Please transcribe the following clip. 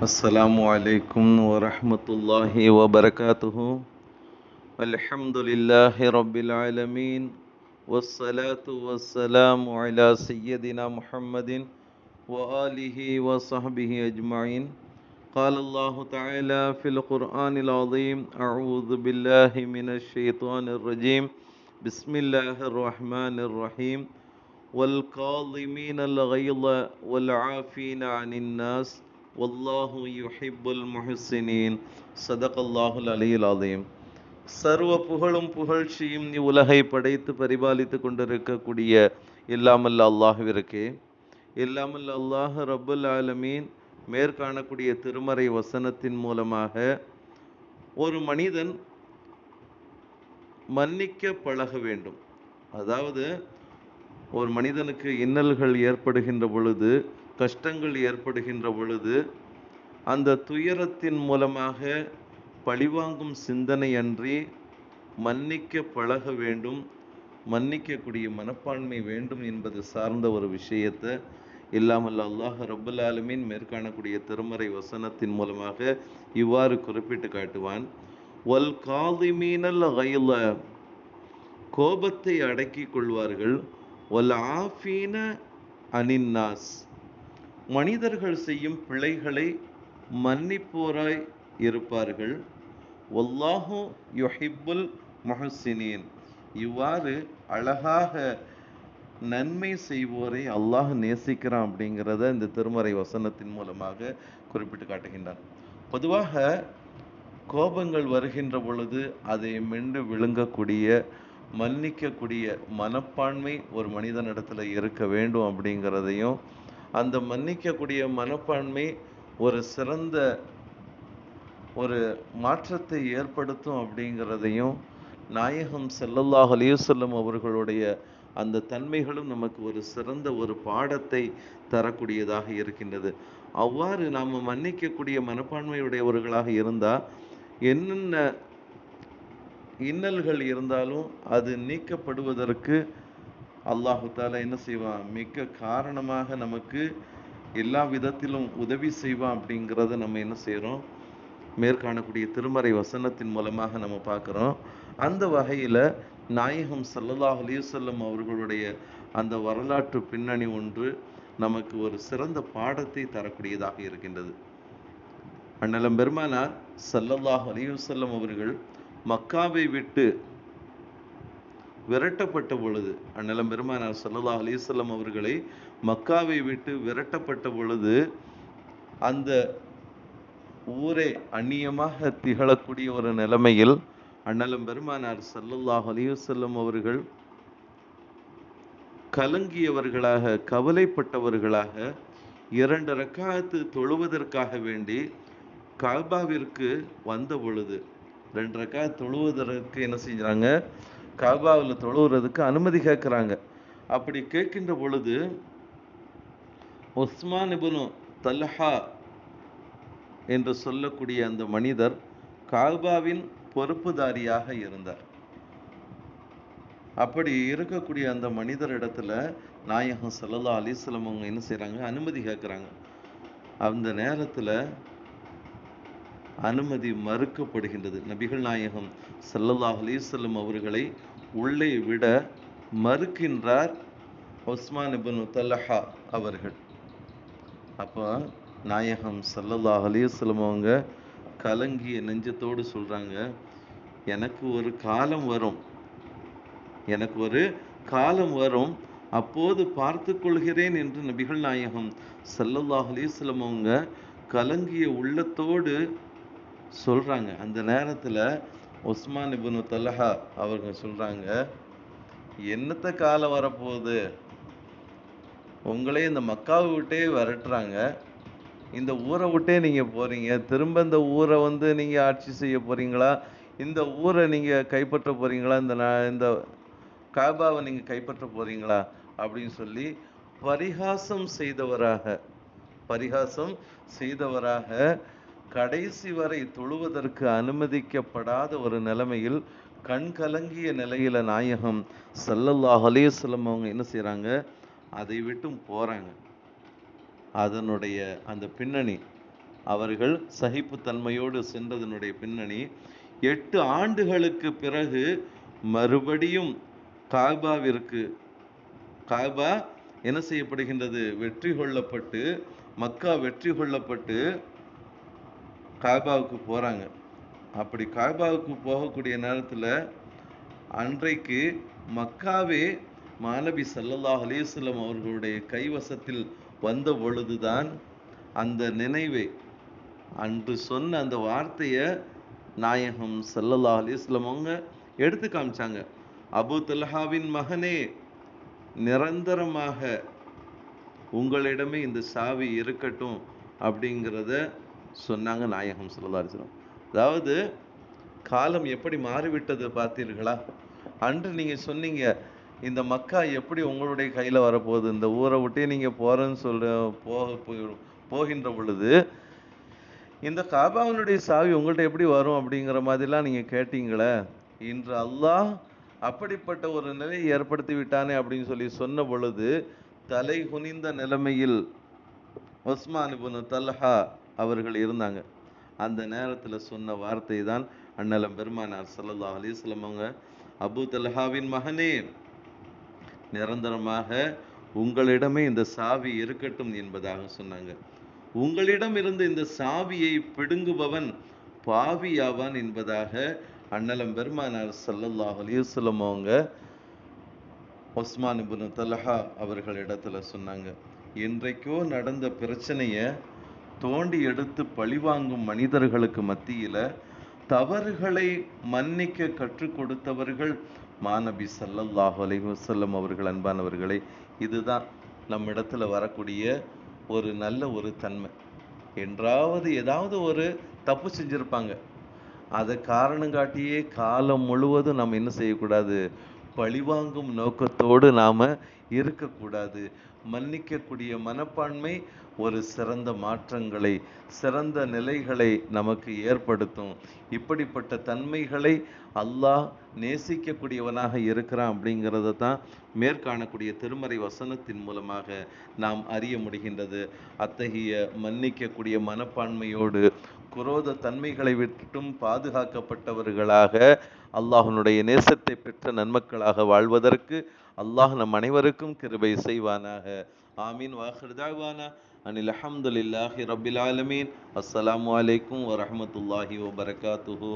السلام عليكم ورحمة الله وبركاته. الحمد لله رب العالمين، والصلاة والسلام على سيدنا محمد وآله وصحبه أجمعين. قال الله تعالى في القرآن العظيم: أعوذ بالله من الشيطان الرجيم. بسم الله الرحمن الرحيم. والكاظمين الغيظ والعافين عن الناس والله يحب المحسنين. صدق الله العلي العظيم. சர்வ புகழும் புகழ்ச்சியும் உலகை படைத்து பரிபாலித்து கொண்டிருக்கக்கூடிய எல்லாமல்ல அல்லாஹ்விற்கே. எல்லாமல்ல அல்லாஹ் ரப்புல் ஆலமீன் மேற்காணக்கூடிய திருமறை வசனத்தின் மூலமாக ஒரு மனிதன் மன்னிக்க பழக வேண்டும். அதாவது ஒரு மனிதனுக்கு இன்னல்கள் ஏற்படுகின்ற பொழுது, கஷ்டங்கள் ஏற்படுகின்ற பொழுது, அந்த துயரத்தின் மூலமாக பழிவாங்கும் சிந்தனை அன்றி மன்னிக்க பழக வேண்டும், மன்னிக்கக்கூடிய மனப்பான்மை வேண்டும் என்பது சார்ந்த ஒரு விஷயத்தை இல்லாமல் அல்லாஹ் ரப்புல் ஆலமீன் மேற்காணக்கூடிய திருமறை வசனத்தின் மூலமாக இவ்வாறு குறிப்பிட்டு காட்டுவான். வல் காதிமீனல் கைல, கோபத்தை அடக்கிக் கொள்வார்கள். வல் ஆஃபீன அனின்னாஸ், மனிதர்கள் செய்யும் பிழைகளை மன்னிப்போராய் இருப்பார்கள். வல்லாஹு யுஹிப்புல் முஹ்சினீன், இவ்வாறு அழகாக நன்மை செய்வோரை அல்லாஹ் நேசிக்கிறான் அப்படிங்கிறத இந்த திருமறை வசனத்தின் மூலமாக குறிப்பிட்டு காட்டுகின்றான். பொதுவாக கோபங்கள் வருகின்ற பொழுது அதை மென்று விழுங்கக்கூடிய, மன்னிக்கக்கூடிய மனப்பான்மை ஒரு மனிதனிடத்தில் இருக்க வேண்டும் அப்படிங்கிறதையும், அந்த மன்னிக்கக்கூடிய மனப்பான்மை ஒரு சிறந்த ஒரு மாற்றத்தை ஏற்படுத்தும் அப்படிங்கிறதையும், நாயகம் ஸல்லல்லாஹு அலைஹி வஸல்லம் அவர்களுடைய அந்த தன்மைகளும் நமக்கு ஒரு சிறந்த ஒரு பாடத்தை தரக்கூடியதாக இருக்கின்றது. அவ்வாறு நாம் மன்னிக்கக்கூடிய மனப்பான்மையுடையவர்களாக இருந்தால் என்னென்ன இன்னல்கள் இருந்தாலும் அது நீக்கப்படுவதற்கு அல்லாஹு தாலா என்ன செய்வான், மிக்க காரணமாக நமக்கு எல்லா விதத்திலும் உதவி செய்வான் அப்படிங்கிறத நம்ம என்ன செய்கிறோம், மேற்காணக்கூடிய திருமறை வசனத்தின் மூலமாக நம்ம பார்க்குறோம். அந்த வகையில் நாயகம் ஸல்லல்லாஹு அலைஹி வஸல்லம் அவர்களுடைய அந்த வரலாற்று பின்னணி ஒன்று நமக்கு ஒரு சிறந்த பாடத்தை தரக்கூடியதாக இருக்கின்றது. அண்ணலம் பெருமானார் ஸல்லல்லாஹு அலைஹி வஸல்லம் அவர்கள் மக்காவை விட்டு விரட்டப்பட்ட பொழுது, அண்ணலம் பெருமானார் ஸல்லல்லாஹு அலைஹி வஸல்லம் அவர்களை மக்காவை விட்டு விரட்டப்பட்ட பொழுது, அந்த ஊரே அந்நியமாக திகழக்கூடிய ஒரு நிலைமையில் அண்ணலம் பெருமானார் ஸல்லல்லாஹு அலைஹி வஸல்லம் அவர்கள் கலங்கியவர்களாக, கவலைப்பட்டவர்களாக 2 ரக்காத்து தொழுவதற்காக வேண்டி காபாவிற்கு வந்த பொழுது, 2 ரக்காத் தொழுவதற்கு என்ன செஞ்சாங்க, காபாவில் தொழுவதற்கு அனுமதி கேட்குறாங்க. அப்படி கேட்கின்ற பொழுது உஸ்மான் இப்னு தல்ஹா என்று சொல்லக்கூடிய அந்த மனிதர் காபாவின் பொறுப்புதாரியாக இருந்தார். அப்படி இருக்கக்கூடிய அந்த மனிதரிடத்துல நாயகம் ஸல்லல்லாஹு அலைஹி வஸல்லம் அவங்க என்ன செய்றாங்க, அனுமதி கேட்குறாங்க. அந்த நேரத்துல அனுமதி மறுக்கப்படுகின்றது. நபிகள் நாயகம் ஸல்லல்லாஹு அலைஹி வஸல்லம் அவர்களை உள்ளே விட மறுக்கின்றார் உஸ்மான் இப்னு தல்ஹா அவர்கள். அப்போ நாயகம் ஸல்லல்லாஹு அலைஹி வஸல்லம் அவங்க கலங்கிய நெஞ்சத்தோடு சொல்றாங்க, எனக்கு ஒரு காலம் வரும், எனக்கு ஒரு காலம் வரும், அப்போது பார்த்து கொள்கிறேன் என்று நபிகள் நாயகம் ஸல்லல்லாஹு அலைஹி வஸல்லம் அவங்க கலங்கிய உள்ளத்தோடு சொல்றாங்க. அந்த நேரத்துல உஸ்மான் இப்னு தல்ஹா அவங்க சொல்றாங்க, என்னத்த காலம் வரப்போகுது, உங்களே இந்த மக்காவை விட்டே விரட்டுறாங்க, இந்த ஊரை விட்டே நீங்க போறீங்க, திரும்ப இந்த ஊரை நீங்க ஆட்சி செய்ய போறீங்களா, இந்த ஊரை நீங்க கைப்பற்ற போறீங்களா, இந்த காபாவை நீங்க கைப்பற்ற போறீங்களா அப்படின்னு சொல்லி பரிகாசம் செய்தவராக கடைசி வரை தொழுவதற்கு அனுமதிக்கப்படாத ஒரு நிலைமையில், கண் கலங்கிய நிலையில நாயகம் ஸல்லல்லாஹு அலைஹி வஸல்லம் அவங்க என்ன செய்றாங்க, அதை விட்டும் போறாங்க. அதனுடைய அந்த பின்னணி அவர்கள் சகிப்புத்தன்மையோடு சென்றதனுடைய பின்னணி, 8 ஆண்டுகளுக்கு பிறகு மறுபடியும் காபாவிற்கு, காபா என்ன செய்யப்படுகின்றது, வெற்றி கொள்ளப்பட்டு, மக்கா வெற்றி கொள்ளப்பட்டு காபாவுக்கு போறாங்க. அப்படி காபாவுக்கு போகக்கூடிய நேரத்தில் அன்றைக்கு மக்காவே மாநபி ஸல்லல்லாஹு அலைஹி வஸல்லம் அவர்களுடைய கைவசத்தில் வந்த பொழுதுதான் அந்த நினைவை, அன்று சொன்ன அந்த வார்த்தையை நாயகம் ஸல்லல்லாஹு அலைஹி வஸல்லம் அவங்க எடுத்து காமிச்சாங்க. அபூ தல்ஹாவின் மகனே, நிரந்தரமாக உங்களிடமே இந்த சாவி இருக்கட்டும் அப்படிங்கிறத சொன்னாங்க நாயகம் ஸல்லல்லாஹு அலைஹி வஸல்லம். அதாவது காலம் எப்படி மாறிவிட்டது பார்த்தீர்களா? அன்று நீங்க சொன்னீங்க, இந்த மக்கா எப்படி உங்களுடைய கையில வரப்போகுது, இந்த ஊரை விட்டே நீங்க போறேன்னு போகின்ற பொழுது இந்த காபாவினுடைய சாவி உங்கள்ட்ட எப்படி வரும் அப்படிங்கிற மாதிரிலாம் நீங்க கேட்டீங்களே, இன்று அல்லாஹ் அப்படிப்பட்ட ஒரு நிலையை ஏற்படுத்தி விட்டானே அப்படின்னு சொல்லி சொன்ன பொழுது தலை குனிந்த நிலைமையில் உஸ்மான் இப்னு தல்ஹா அவர்கள் இருந்தாங்க. அந்த நேரத்தில் சொன்ன வார்த்தை தான் அண்ணலம் பெருமானார் ஸல்லல்லாஹு அலைஹி வஸல்லம் அவங்க, அபூ தல்ஹாவின் மகனே, நிரந்தரமாக உங்களிடமே இந்த சாவி இருக்கட்டும் என்பதாக சொன்னாங்க. உங்களிடம் இருந்து இந்த சாவியை பிடுங்குபவன் பாவியாவான் என்பதாக அண்ணலம் பெருமானார் ஸல்லல்லாஹு அலைஹி வஸல்லம் அவங்க உஸ்மான் இப்னு தல்ஹா அவர்களிடத்துல சொன்னாங்க. என்றைக்கோ நடந்த பிரச்சனைய தோண்டி எடுத்து பழிவாங்கும் மனிதர்களுக்கு மத்தியில தவறுகளை மன்னிக்க கற்றுக் கொடுத்தவர்கள் மாநபி ஸல்லல்லாஹு அலைஹி வஸல்லம் அவர்கள். அன்பானவர்களை, இதுதான் நம்ம இடத்துல வரக்கூடிய ஒரு நல்ல ஒரு தன்மை. என்றாவது ஏதாவது ஒரு தப்பு செஞ்சிருப்பாங்க, அதை காரணம் காட்டியே காலம் முழுவதும் நம்ம என்ன செய்யக்கூடாது, பழிவாங்கும் நோக்கத்தோடு நாம இருக்கக்கூடாது. மன்னிக்கக்கூடிய மனப்பான்மை ஒரு சிறந்த மாற்றங்களை, சிறந்த நிலைகளை நமக்கு ஏற்படுத்தும். இப்படிப்பட்ட தன்மைகளை அல்லாஹ் நேசிக்கக்கூடியவனாக இருக்கிறான் அப்படிங்கிறத தான் மேற்காணக்கூடிய திருமறை வசனத்தின் மூலமாக நாம் அறிய முடிகின்றது. அத்தகைய மன்னிக்கக்கூடிய மனப்பான்மையோடு குரோத தன்மைகளை விட்டும் பாதுகாக்கப்பட்டவர்களாக, அல்லாஹ்வுடைய நேசத்தை பெற்ற நன்மக்களாக வாழ்வதற்கு அல்லாஹ் நம் அனைவருக்கும் கிருபை செய்வானாக. ஆமீன். வாஹிர் தஅவானா அனில் ஹம்துலில்லாஹி ரப்பில் ஆலமீன். அஸ்ஸலாமு அலைக்கும் வரஹ்மத்துல்லாஹி வபரகாத்துஹு.